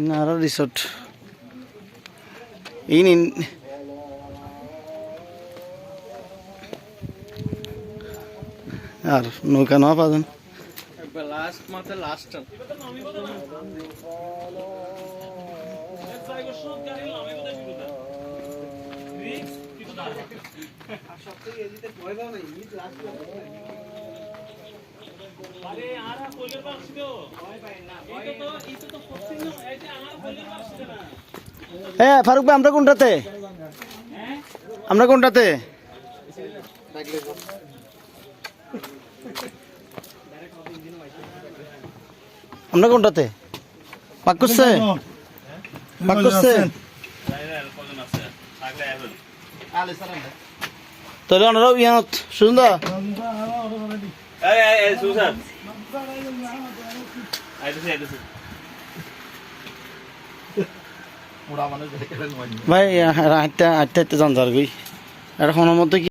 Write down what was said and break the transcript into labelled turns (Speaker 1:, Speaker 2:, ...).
Speaker 1: নারা resort ini আর নৌকা না পাবেন
Speaker 2: লাস্ট মাথা লাস্ট
Speaker 1: ফারুক ভাই আমরা কোনটাতে আমরা কোনটাতে পাক করছে তাহলে ওনারাও ইয়ানত সুন্দর ভাই আটটা জান যার গই এটা মধ্যে